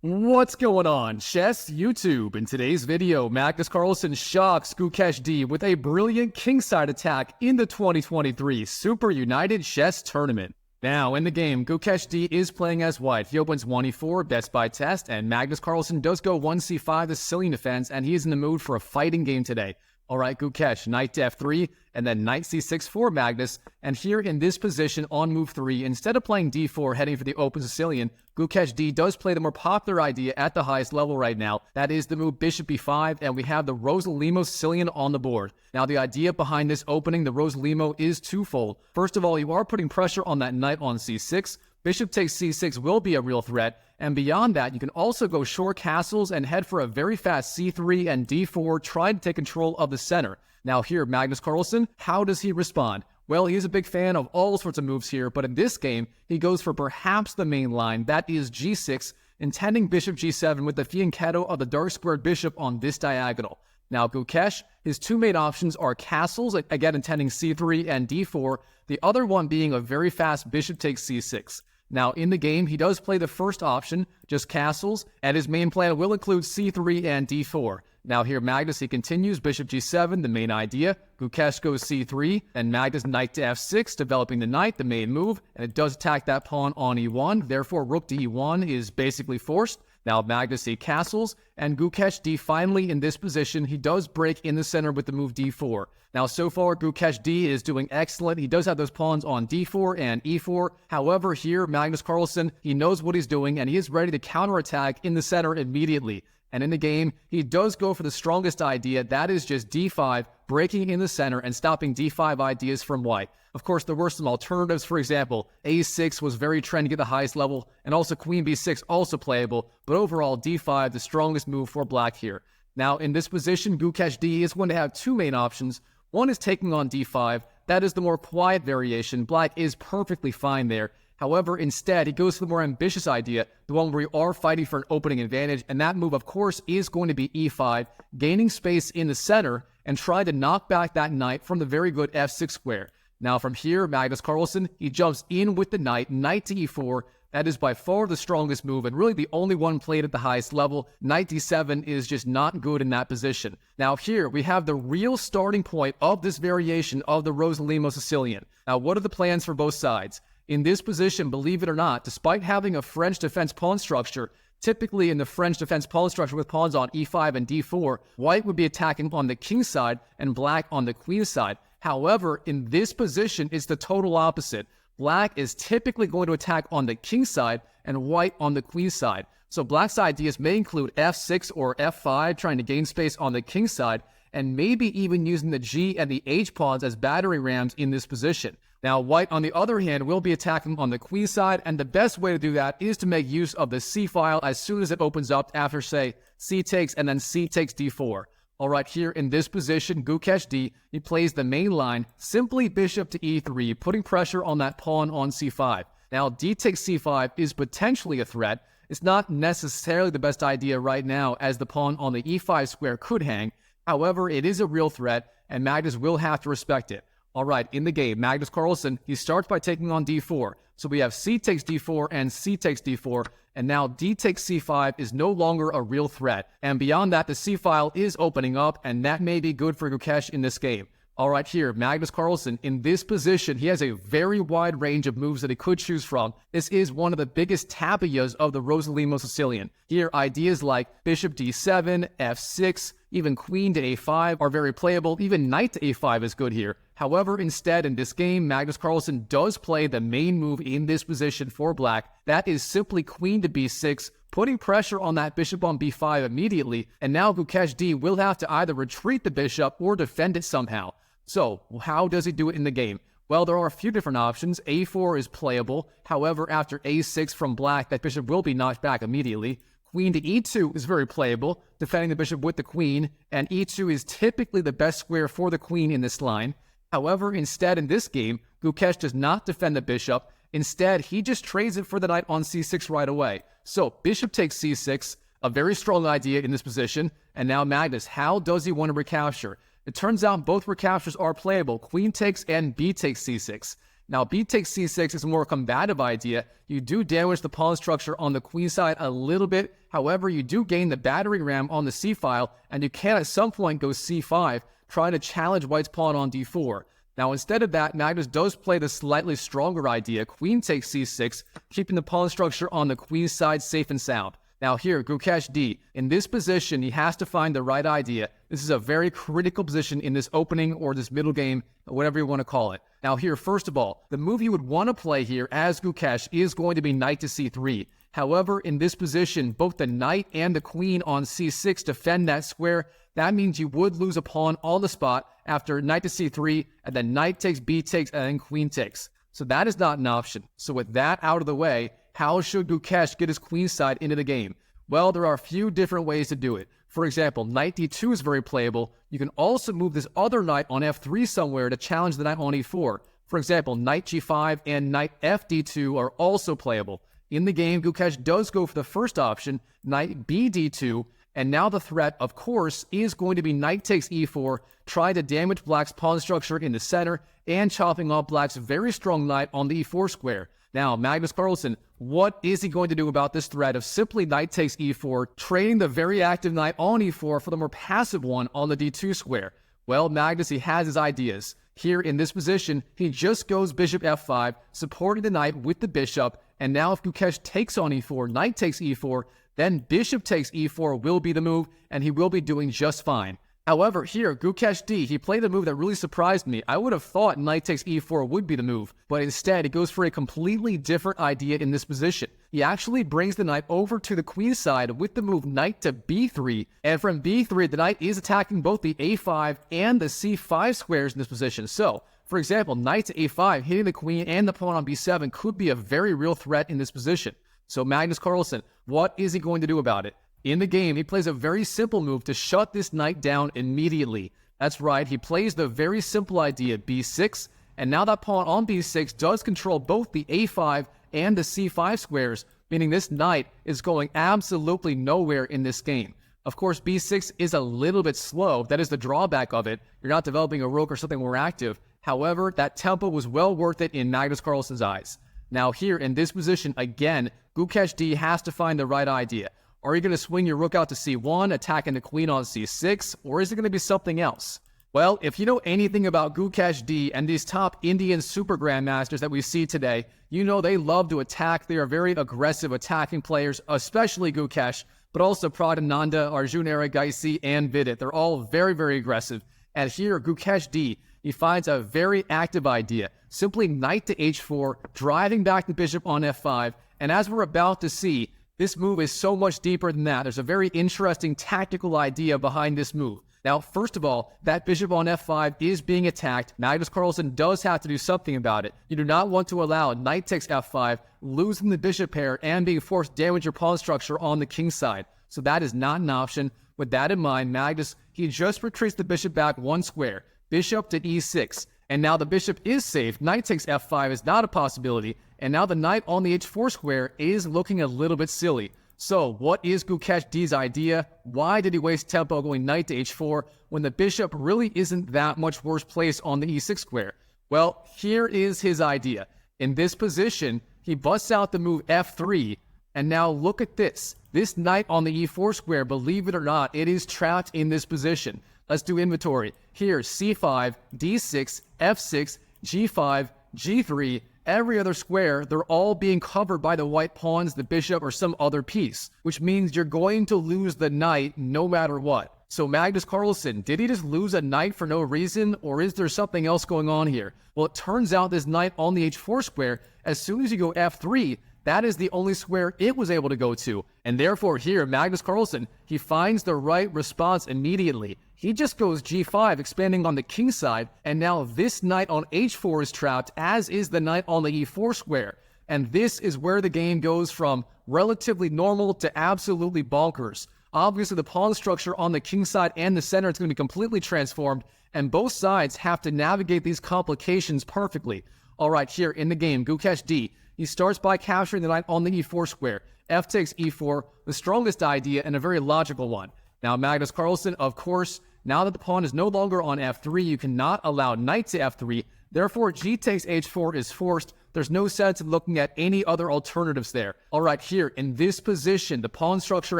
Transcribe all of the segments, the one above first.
What's going on, Chess YouTube? In today's video, Magnus Carlsen shocks Gukesh D with a brilliant kingside attack in the 2023 SuperUnited Chess Tournament. Now, in the game, Gukesh D is playing as white. He opens 1e4, best by test, and Magnus Carlsen does go 1c5, the Sicilian Defense, and he is in the mood for a fighting game today. Alright, Gukesh, knight to f3, and then knight c6 for Magnus, and here in this position on move 3, instead of playing d4 heading for the open Sicilian, Gukesh D does play the more popular idea at the highest level right now. That is the move bishop b5, and we have the Rossolimo Sicilian on the board. Now, the idea behind this opening, the Rossolimo, is twofold. First of all, you are putting pressure on that knight on c6. Bishop takes c6 will be a real threat, and beyond that, you can also go short castles and head for a very fast c3 and d4, trying to take control of the center. Now here, Magnus Carlsen, how does he respond? Well, he's a big fan of all sorts of moves here, but in this game, he goes for perhaps the main line, that is g6, intending bishop g7 with the fianchetto of the dark squared bishop on this diagonal. Now, Gukesh, his two main options are castles, again intending c3 and d4, the other one being a very fast bishop takes c6. Now, in the game, he does play the first option, just castles, and his main plan will include c3 and d4. Now here, Magnus, he continues, bishop g7, the main idea. Gukesh goes c3, and Magnus knight to f6, developing the knight, the main move, and it does attack that pawn on e1, therefore rook to e1 is basically forced. Now Magnus he castles, and Gukesh D finally in this position, he does break in the center with the move d4. Now so far, Gukesh D is doing excellent. He does have those pawns on d4 and e4. However, here, Magnus Carlsen, he knows what he's doing, and he is ready to counterattack in the center immediately. And in the game, he does go for the strongest idea, that is just d5, breaking in the center and stopping d5 ideas from white. Of course, there were some alternatives. For example, a6 was very trendy at the highest level, and also queen b6 also playable, but overall d5 the strongest move for black here. Now, in this position, Gukesh D is going to have two main options. One is taking on d5. That is the more quiet variation. Black is perfectly fine there. However, instead, he goes for the more ambitious idea, the one where you are fighting for an opening advantage, and that move, of course, is going to be e5, gaining space in the center, and trying to knock back that knight from the very good f6 square. Now, from here, Magnus Carlsen, he jumps in with the knight to e4. That is by far the strongest move, and really the only one played at the highest level. Knight d7 is just not good in that position. Now here, we have the real starting point of this variation of the Rossolimo Sicilian. Now, what are the plans for both sides? In this position, believe it or not, despite having a French defense pawn structure, typically in the French defense pawn structure with pawns on e5 and d4, white would be attacking on the king side and black on the queen side. However, in this position, it's the total opposite. Black is typically going to attack on the king side and white on the queen side. So black's ideas may include f6 or f5, trying to gain space on the king side, and maybe even using the g and the h pawns as battering rams in this position. Now, white, on the other hand, will be attacking on the queen side, and the best way to do that is to make use of the c file as soon as it opens up after, say, c takes and then c takes d4. Alright, here in this position, Gukesh D, he plays the main line, simply bishop to e3, putting pressure on that pawn on c5. Now, d takes c5 is potentially a threat. It's not necessarily the best idea right now, as the pawn on the e5 square could hang. However, it is a real threat, and Magnus will have to respect it. Alright, in the game, Magnus Carlsen, he starts by taking on d4. So we have c takes d4 and c takes d4, and now d takes c5 is no longer a real threat. And beyond that, the c file is opening up, and that may be good for Gukesh in this game. Alright, here, Magnus Carlsen, in this position, he has a very wide range of moves that he could choose from. This is one of the biggest tapias of the Rossolimo Sicilian. Here, ideas like bishop d7, f6, even queen to a5 are very playable. Even knight to a5 is good here. However, instead, in this game, Magnus Carlsen does play the main move in this position for black. That is simply queen to b6, putting pressure on that bishop on b5 immediately, and now Gukesh D will have to either retreat the bishop or defend it somehow. So, how does he do it in the game? Well, there are a few different options. a4 is playable. However, after a6 from black, that bishop will be knocked back immediately. Queen to e2 is very playable, defending the bishop with the queen, and e2 is typically the best square for the queen in this line. However, instead in this game, Gukesh does not defend the bishop. Instead, he just trades it for the knight on c6 right away. So, bishop takes c6, a very strong idea in this position, and now Magnus, how does he want to recapture? It turns out both recaptures are playable. Queen takes and b takes c6. Now, b takes c6 is a more combative idea. You do damage the pawn structure on the queen side a little bit. However, you do gain the battering ram on the c-file, and you can at some point go c5, trying to challenge white's pawn on d4. Now, instead of that, Magnus does play the slightly stronger idea, queen takes c6, keeping the pawn structure on the queen side safe and sound. Now here, Gukesh D, in this position, he has to find the right idea. This is a very critical position in this opening or this middle game, whatever you want to call it. Now here, first of all, the move you would want to play here as Gukesh is going to be knight to c3. However, in this position, both the knight and the queen on c6 defend that square. That means you would lose a pawn on the spot after knight to c3, and then knight takes, b takes, and then queen takes. So that is not an option. So with that out of the way, how should Gukesh get his queen side into the game? Well, there are a few different ways to do it. For example, knight d2 is very playable. You can also move this other knight on f3 somewhere to challenge the knight on e4. For example, knight g5 and knight fd2 are also playable. In the game, Gukesh does go for the first option, knight bd2, and now the threat, of course, is going to be knight takes e4, trying to damage black's pawn structure in the center and chopping off black's very strong knight on the e4 square. Now, Magnus Carlsen, what is he going to do about this threat of simply knight takes e4, trading the very active knight on e4 for the more passive one on the d2 square? Well, Magnus, he has his ideas. Here in this position, he just goes bishop f5, supporting the knight with the bishop, and now if Gukesh takes on e4, knight takes e4, then bishop takes e4 will be the move, and he will be doing just fine. However, here, Gukesh D, he played a move that really surprised me. I would have thought knight takes e4 would be the move, but instead he goes for a completely different idea in this position. He actually brings the knight over to the queen side with the move knight to b3, and from b3, the knight is attacking both the a5 and the c5 squares in this position. So, for example, knight to a5, hitting the queen and the pawn on b7 could be a very real threat in this position. So Magnus Carlsen, what is he going to do about it? In the game, he plays a very simple move to shut this knight down immediately. That's right, he plays the very simple idea b6, and now that pawn on b6 does control both the a5 and the c5 squares, meaning this knight is going absolutely nowhere in this game. Of course, b6 is a little bit slow. That is the drawback of it. You're not developing a rook or something more active. However, that tempo was well worth it in Magnus Carlsen's eyes. Now here, in this position, again, Gukesh D has to find the right idea. Are you going to swing your rook out to c1, attacking the queen on c6, or is it going to be something else? Well, if you know anything about Gukesh D and these top Indian super grandmasters that we see today, you know they love to attack. They are very aggressive attacking players, especially Gukesh, but also Pradhananda, Arjun Erigaisi, and Vidit. They're all very, very aggressive. And here, Gukesh D, he finds a very active idea. Simply knight to h4, driving back the bishop on f5, and as we're about to see, this move is so much deeper than that. There's a very interesting tactical idea behind this move. Now, first of all, that bishop on f5 is being attacked. Magnus Carlsen does have to do something about it. You do not want to allow knight takes f5, losing the bishop pair, and being forced to damage your pawn structure on the king side. So that is not an option. With that in mind, Magnus, he just retreats the bishop back one square, bishop to e6. And now the bishop is safe. Knight takes f5 is not a possibility. And now the knight on the h4 square is looking a little bit silly. So what is Gukesh D's idea? Why did he waste tempo going knight to h4 when the bishop really isn't that much worse placed on the e6 square? Well, here is his idea. In this position, he busts out the move f3. And now look at this. This knight on the e4 square, believe it or not, it is trapped in this position. Let's do inventory. Here, c5, d6, f6, g5, g3, every other square, they're all being covered by the white pawns, the bishop, or some other piece, which means you're going to lose the knight no matter what. So Magnus Carlsen, did he just lose a knight for no reason, or is there something else going on here? Well, it turns out this knight on the h4 square, as soon as you go f3, that is the only square it was able to go to. And therefore here, Magnus Carlsen, he finds the right response immediately. He just goes g5, expanding on the king side, and now this knight on h4 is trapped, as is the knight on the e4 square. And this is where the game goes from relatively normal to absolutely bonkers. Obviously, the pawn structure on the king side and the center is going to be completely transformed, and both sides have to navigate these complications perfectly. All right, here in the game, Gukesh D, he starts by capturing the knight on the e4 square. F takes e4, the strongest idea and a very logical one. Now, Magnus Carlsen, of course, now that the pawn is no longer on f3, you cannot allow knight to f3. Therefore, g takes h4 is forced. There's no sense in looking at any other alternatives there. All right, here in this position, the pawn structure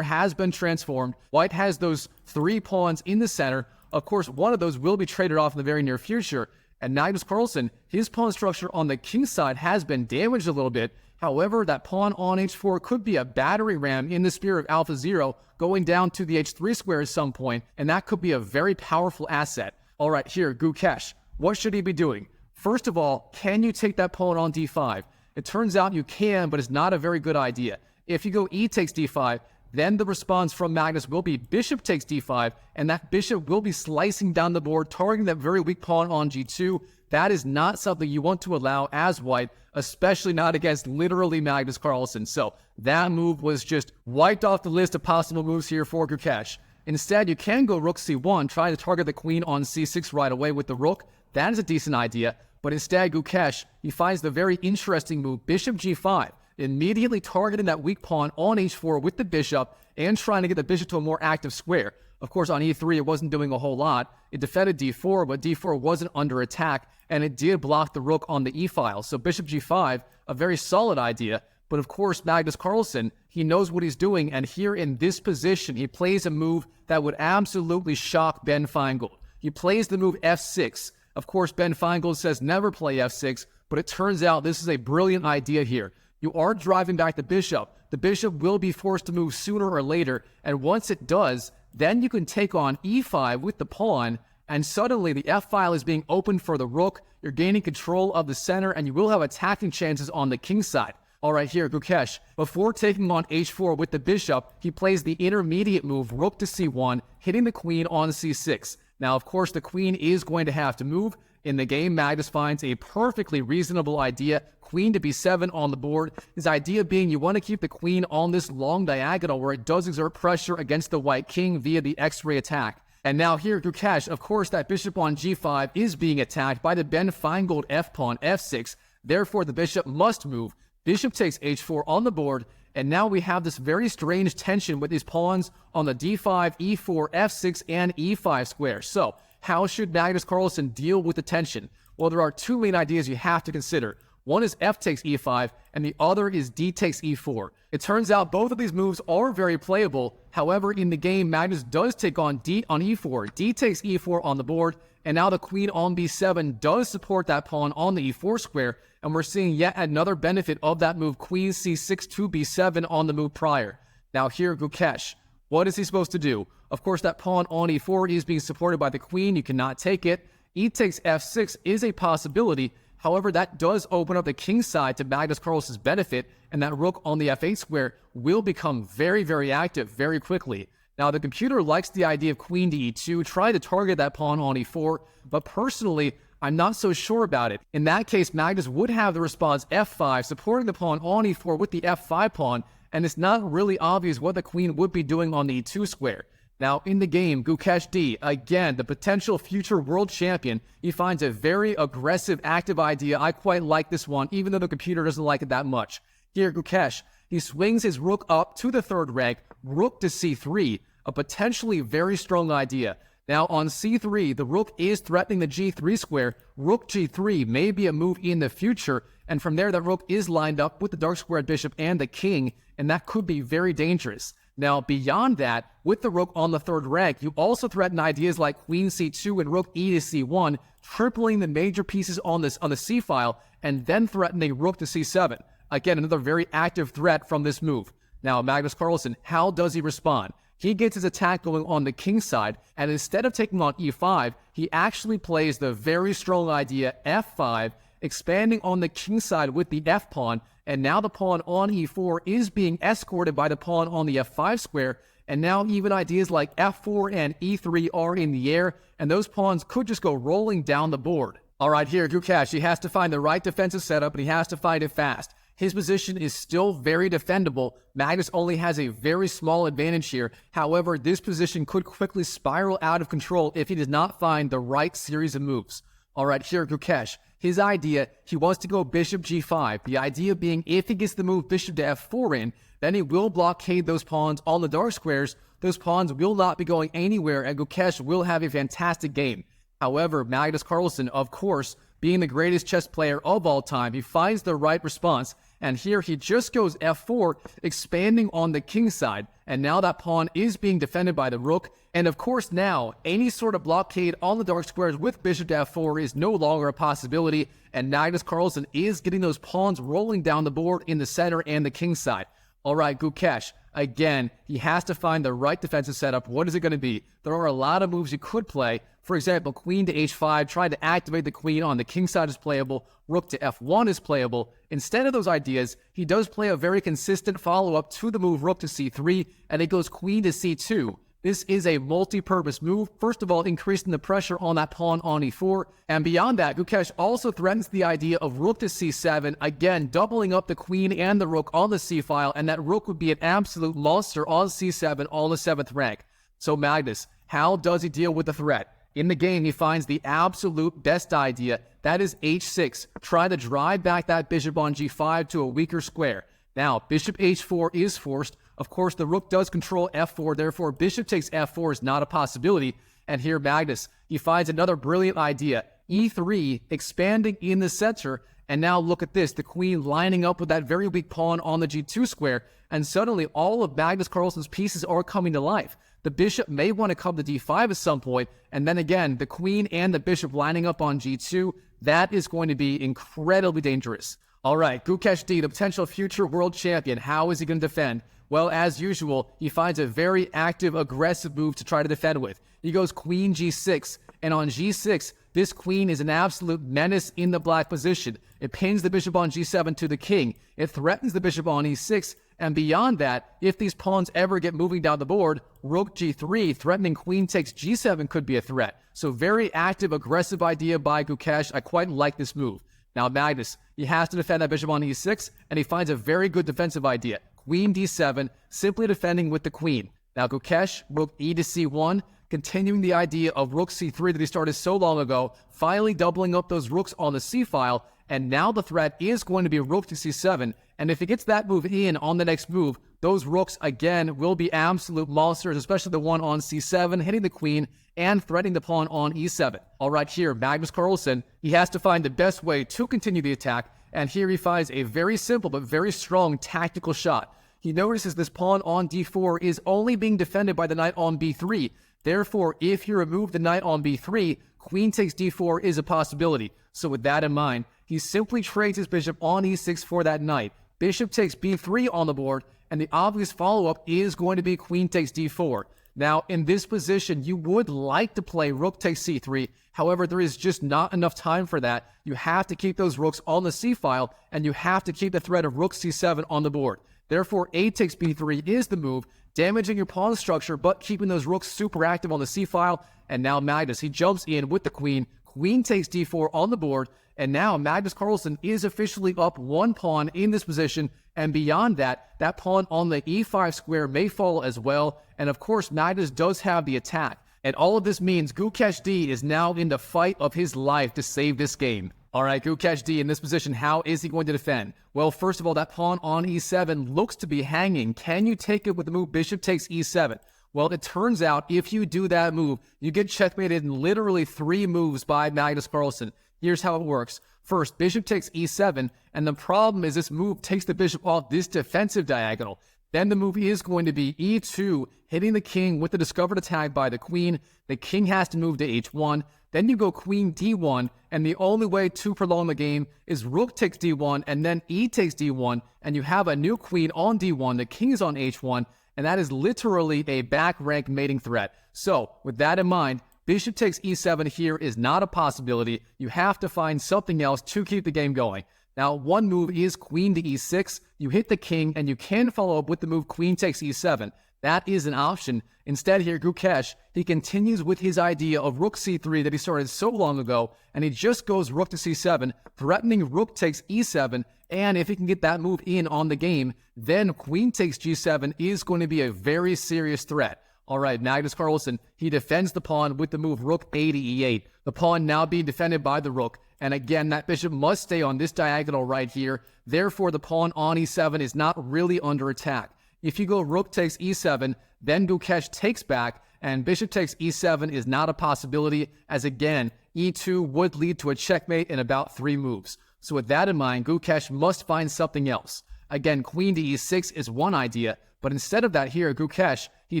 has been transformed. White has those 3 pawns in the center. Of course, one of those will be traded off in the very near future. And Magnus Carlsen, his pawn structure on the king side has been damaged a little bit. However, that pawn on h4 could be a battery ram in the spirit of Alpha Zero going down to the h3 square at some point, and that could be a very powerful asset. All right, here, Gukesh, what should he be doing? First of all, can you take that pawn on d5? It turns out you can, but it's not a very good idea. If you go e takes d5, then the response from Magnus will be bishop takes d5, and that bishop will be slicing down the board, targeting that very weak pawn on g2. That is not something you want to allow as white, especially not against literally Magnus Carlsen. So that move was just wiped off the list of possible moves here for Gukesh. Instead, you can go rook c1, trying to target the queen on c6 right away with the rook. That is a decent idea. But instead, Gukesh, he finds the very interesting move, bishop g5, immediately targeting that weak pawn on h4 with the bishop and trying to get the bishop to a more active square. Of course, on e3, it wasn't doing a whole lot. It defended d4, but d4 wasn't under attack, and it did block the rook on the e-file. So bishop g5, a very solid idea. But of course, Magnus Carlsen, he knows what he's doing, and here in this position, he plays a move that would absolutely shock Ben Feingold. He plays the move f6. Of course, Ben Feingold says never play f6, but it turns out this is a brilliant idea here. You are driving back the bishop. The bishop will be forced to move sooner or later, and once it does, then you can take on e5 with the pawn, and suddenly the f-file is being opened for the rook. You're gaining control of the center, and you will have attacking chances on the king side. All right, here, Gukesh, before taking on h4 with the bishop, he plays the intermediate move, rook to c1, hitting the queen on c6. Now, of course, the queen is going to have to move. In the game, Magnus finds a perfectly reasonable idea, queen to b7 on the board. His idea being you want to keep the queen on this long diagonal where it does exert pressure against the white king via the x-ray attack. And now here, Gukesh, of course, that bishop on g5 is being attacked by the Ben Feingold f-pawn f6. Therefore, the bishop must move. Bishop takes h4 on the board, and now we have this very strange tension with these pawns on the d5, e4, f6, and e5 square. So, how should Magnus Carlsen deal with the tension? Well, there are 2 main ideas you have to consider. One is f takes e5, and the other is d takes e4. It turns out both of these moves are very playable. However, in the game, Magnus does take on d on e4. D takes e4 on the board, and now the queen on b7 does support that pawn on the e4 square, and we're seeing yet another benefit of that move, queen c6 to b7 on the move prior. Now here, Gukesh, what is he supposed to do? Of course, that pawn on e4 is being supported by the queen. You cannot take it. E takes f6 is a possibility. However, that does open up the king side to Magnus Carlsen's benefit, and that rook on the f8 square will become very, very active very quickly. Now, the computer likes the idea of queen to e2, try to target that pawn on e4, but personally, I'm not so sure about it. In that case, Magnus would have the response f5, supporting the pawn on e4 with the f5 pawn, and it's not really obvious what the queen would be doing on the e2 square. Now, in the game, Gukesh D, again, the potential future world champion, he finds a very aggressive, active idea. I quite like this one, even though the computer doesn't like it that much. Here, Gukesh, he swings his rook up to the 3rd rank, rook to c3, a potentially very strong idea. Now, on c3, the rook is threatening the g3 square. Rook g3 may be a move in the future, and from there, that rook is lined up with the dark squared bishop and the king, and that could be very dangerous. Now, beyond that, with the rook on the 3rd rank, you also threaten ideas like queen c2 and rook e to c1, tripling the major pieces on the c-file, and then threatening rook to c7. Again, another very active threat from this move. Now, Magnus Carlsen, how does he respond? He gets his attack going on the king side, and instead of taking on e5, he actually plays the very strong idea f5, expanding on the king side with the f-pawn, and now the pawn on e4 is being escorted by the pawn on the f5 square, and now even ideas like f4 and e3 are in the air, and those pawns could just go rolling down the board. All right, here, Gukesh, he has to find the right defensive setup, and he has to find it fast. His position is still very defendable. Magnus only has a very small advantage here. However, this position could quickly spiral out of control if he does not find the right series of moves. All right, here, Gukesh, his idea, he wants to go bishop g5. The idea being if he gets the move bishop to f4 in, then he will blockade those pawns on the dark squares. Those pawns will not be going anywhere, and Gukesh will have a fantastic game. However, Magnus Carlsen, of course, being the greatest chess player of all time, he finds the right response. And here he just goes f4, expanding on the king side. And now that pawn is being defended by the rook. And of course now, any sort of blockade on the dark squares with bishop to f4 is no longer a possibility. And Magnus Carlsen is getting those pawns rolling down the board in the center and the king side. All right, Gukesh. Again, he has to find the right defensive setup. What is it going to be? There are a lot of moves you could play. For example, queen to h5, trying to activate the queen on the king side is playable. Rook to f1 is playable. Instead of those ideas, he does play a very consistent follow-up to the move rook to c3, and it goes queen to c2. This is a multi-purpose move. First of all, increasing the pressure on that pawn on e4. And beyond that, Gukesh also threatens the idea of rook to c7, again, doubling up the queen and the rook on the c-file, and that rook would be an absolute monster on c7 on the 7th rank. So Magnus, how does he deal with the threat? In the game, he finds the absolute best idea. That is h6, trying to drive back that bishop on g5 to a weaker square. Now, bishop h4 is forced. Of course, the rook does control f4, therefore bishop takes f4 is not a possibility. And here Magnus, he finds another brilliant idea. e3, expanding in the center, and now look at this, the queen lining up with that very weak pawn on the g2 square, and suddenly all of Magnus Carlsen's pieces are coming to life. The bishop may want to come to d5 at some point, and then again, the queen and the bishop lining up on g2, that is going to be incredibly dangerous. All right, Gukesh D, the potential future world champion, how is he going to defend? Well, as usual, he finds a very active, aggressive move to try to defend with. He goes queen g6, and on g6, this queen is an absolute menace in the black position. It pins the bishop on g7 to the king. It threatens the bishop on e6, and beyond that, if these pawns ever get moving down the board, rook g3, threatening queen takes g7 could be a threat. So very active, aggressive idea by Gukesh. I quite like this move. Now Magnus, he has to defend that bishop on e6, and he finds a very good defensive idea. Queen d7, simply defending with the queen. Now Gukesh, rook e to c1, continuing the idea of rook c3 that he started so long ago, finally doubling up those rooks on the c-file, and now the threat is going to be rook to c7, and if he gets that move in on the next move, those rooks again will be absolute monsters, especially the one on c7, hitting the queen and threatening the pawn on e7. All right, here, Magnus Carlsen, he has to find the best way to continue the attack, and here he finds a very simple but very strong tactical shot. He notices this pawn on d4 is only being defended by the knight on b3. Therefore, if you remove the knight on b3, queen takes d4 is a possibility. So with that in mind, he simply trades his bishop on e6 for that knight. Bishop takes b3 on the board, and the obvious follow-up is going to be queen takes d4. Now, in this position, you would like to play rook takes c3. However, there is just not enough time for that. You have to keep those rooks on the c-file, and you have to keep the threat of rook c7 on the board. Therefore, a takes b3 is the move, damaging your pawn structure, but keeping those rooks super active on the c-file. And now Magnus, he jumps in with the queen. Queen takes d4 on the board, and now Magnus Carlsen is officially up one pawn in this position, and beyond that, that pawn on the e5 square may fall as well, and of course Magnus does have the attack. And all of this means Gukesh D is now in the fight of his life to save this game. Alright, Gukesh D in this position, how is he going to defend? Well, first of all, that pawn on e7 looks to be hanging. Can you take it with the move bishop takes e7? Well, it turns out if you do that move, you get checkmated in literally 3 moves by Magnus Carlsen. Here's how it works. First, bishop takes e7, and the problem is this move takes the bishop off this defensive diagonal. Then the move is going to be e2, hitting the king with the discovered attack by the queen. The king has to move to h1. Then you go queen d1, and the only way to prolong the game is rook takes d1, and then e takes d1, and you have a new queen on d1, the king is on h1, and that is literally a back rank mating threat. So, with that in mind, bishop takes e7 here is not a possibility. You have to find something else to keep the game going. Now, one move is queen to e6. You hit the king, and you can follow up with the move queen takes e7. That is an option. Instead here, Gukesh, he continues with his idea of rook c3 that he started so long ago, and he just goes rook to c7, threatening rook takes e7, and if he can get that move in on the game, then queen takes g7 is going to be a very serious threat. Alright, Magnus Carlsen, he defends the pawn with the move rook a to e8. The pawn now being defended by the rook, and again, that bishop must stay on this diagonal right here. Therefore, the pawn on e7 is not really under attack. If you go rook takes e7, then Gukesh takes back, and bishop takes e7 is not a possibility, as again, e2 would lead to a checkmate in about 3 moves. So with that in mind, Gukesh must find something else. Again, queen to e6 is one idea, but instead of that here, Gukesh, he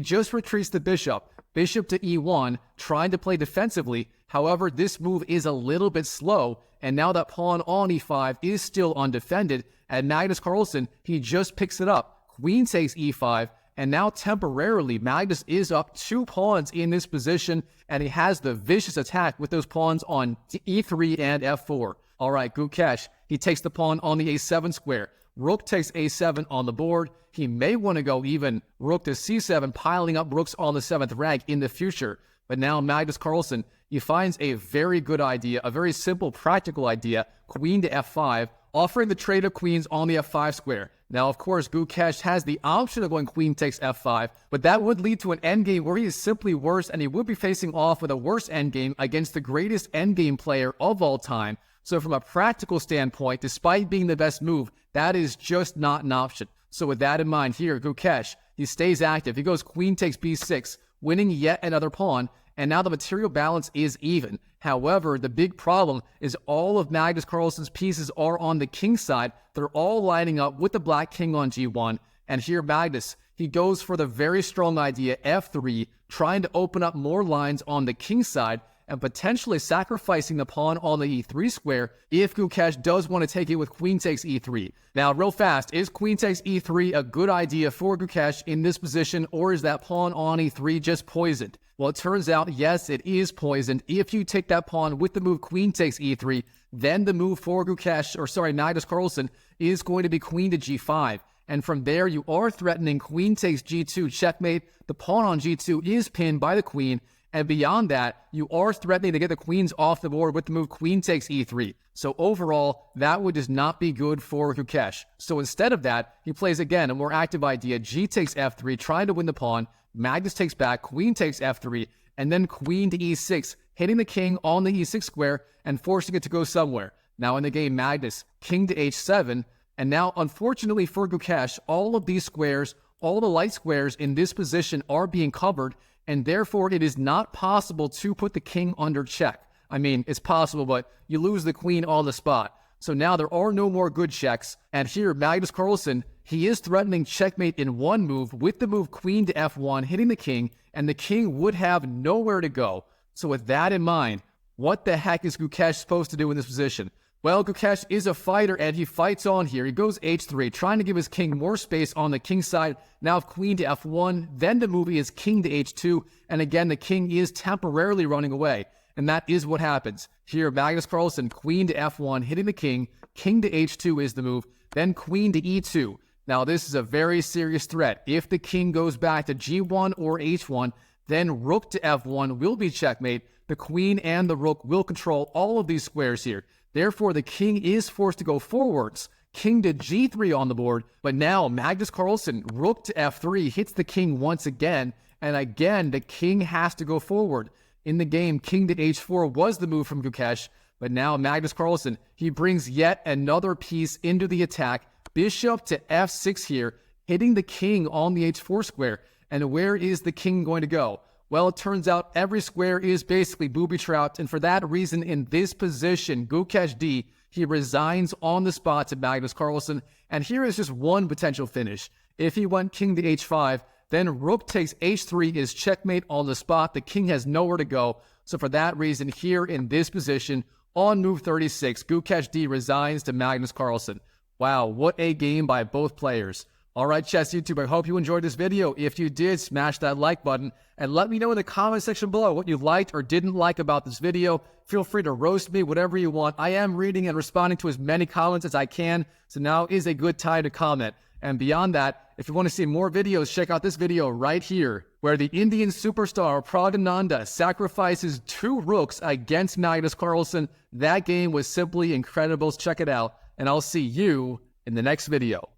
just retreats the bishop to e1, trying to play defensively. However, this move is a little bit slow, and now that pawn on e5 is still undefended, and Magnus Carlsen, he just picks it up. Queen takes e5, and now temporarily, Magnus is up 2 pawns in this position, and he has the vicious attack with those pawns on e3 and f4. All right, Gukesh, he takes the pawn on the a7 square. Rook takes a7 on the board. He may want to go even rook to c7, piling up rooks on the 7th rank in the future. But now Magnus Carlsen, he finds a very good idea, a very simple, practical idea, queen to f5, offering the trade of queens on the f5 square. Now, of course, Gukesh has the option of going queen takes f5, but that would lead to an endgame where he is simply worse, and he would be facing off with a worse endgame against the greatest endgame player of all time. So from a practical standpoint, despite being the best move, that is just not an option. So with that in mind here, Gukesh, he stays active. He goes queen takes b6, winning yet another pawn, and now the material balance is even. However, the big problem is all of Magnus Carlsen's pieces are on the king side. They're all lining up with the black king on g1, and here Magnus, he goes for the very strong idea f3, trying to open up more lines on the king side, and potentially sacrificing the pawn on the e3 square if Gukesh does want to take it with queen takes e3. Now, real fast, is queen takes e3 a good idea for Gukesh in this position, or is that pawn on e3 just poisoned? Well, it turns out, yes, it is poisoned. If you take that pawn with the move queen takes e3, then the move for Magnus Carlsen is going to be queen to g5. And from there, you are threatening queen takes g2 checkmate. The pawn on g2 is pinned by the queen. And beyond that, you are threatening to get the queens off the board with the move queen takes e3. So overall, that would just not be good for Gukesh. So instead of that, he plays again a more active idea, g takes f3, trying to win the pawn. Magnus takes back, queen takes f3, and then queen to e6, hitting the king on the e6 square and forcing it to go somewhere. Now in the game, Magnus, king to h7, and now unfortunately for Gukesh, all of these squares, all the light squares in this position are being covered, and therefore it is not possible to put the king under check. I mean, it's possible, but you lose the queen on the spot. So now there are no more good checks, and here Magnus Carlsen, he is threatening checkmate in one move with the move queen to f1, hitting the king, and the king would have nowhere to go. So with that in mind, what the heck is Gukesh supposed to do in this position? Well, Gukesh is a fighter, and he fights on here. He goes h3, trying to give his king more space on the king side. Now queen to f1, then the move is king to h2, and again, the king is temporarily running away. And that is what happens. Here, Magnus Carlsen, queen to f1, hitting the king. King to h2 is the move, then queen to e2. Now, this is a very serious threat. If the king goes back to g1 or h1, then rook to f1 will be checkmate. The queen and the rook will control all of these squares here. Therefore, the king is forced to go forwards. King to g3 on the board, but now Magnus Carlsen, rook to f3, hits the king once again, and again, the king has to go forward. In the game, king to h4 was the move from Gukesh, but now Magnus Carlsen, he brings yet another piece into the attack. Bishop to f6 here, hitting the king on the h4 square. And where is the king going to go? Well, it turns out every square is basically booby-trapped, and for that reason, in this position, Gukesh D, he resigns on the spot to Magnus Carlsen, and here is just one potential finish. If he went king to h5, then rook takes h3 is checkmate on the spot. The king has nowhere to go, so for that reason, here in this position, on move 36, Gukesh D resigns to Magnus Carlsen. Wow, what a game by both players. Alright, Chess YouTube, I hope you enjoyed this video. If you did, smash that like button and let me know in the comment section below what you liked or didn't like about this video. Feel free to roast me, whatever you want. I am reading and responding to as many comments as I can, so now is a good time to comment. And beyond that, if you want to see more videos, check out this video right here, where the Indian superstar Pragananda sacrifices 2 rooks against Magnus Carlsen. That game was simply incredible. Check it out, and I'll see you in the next video.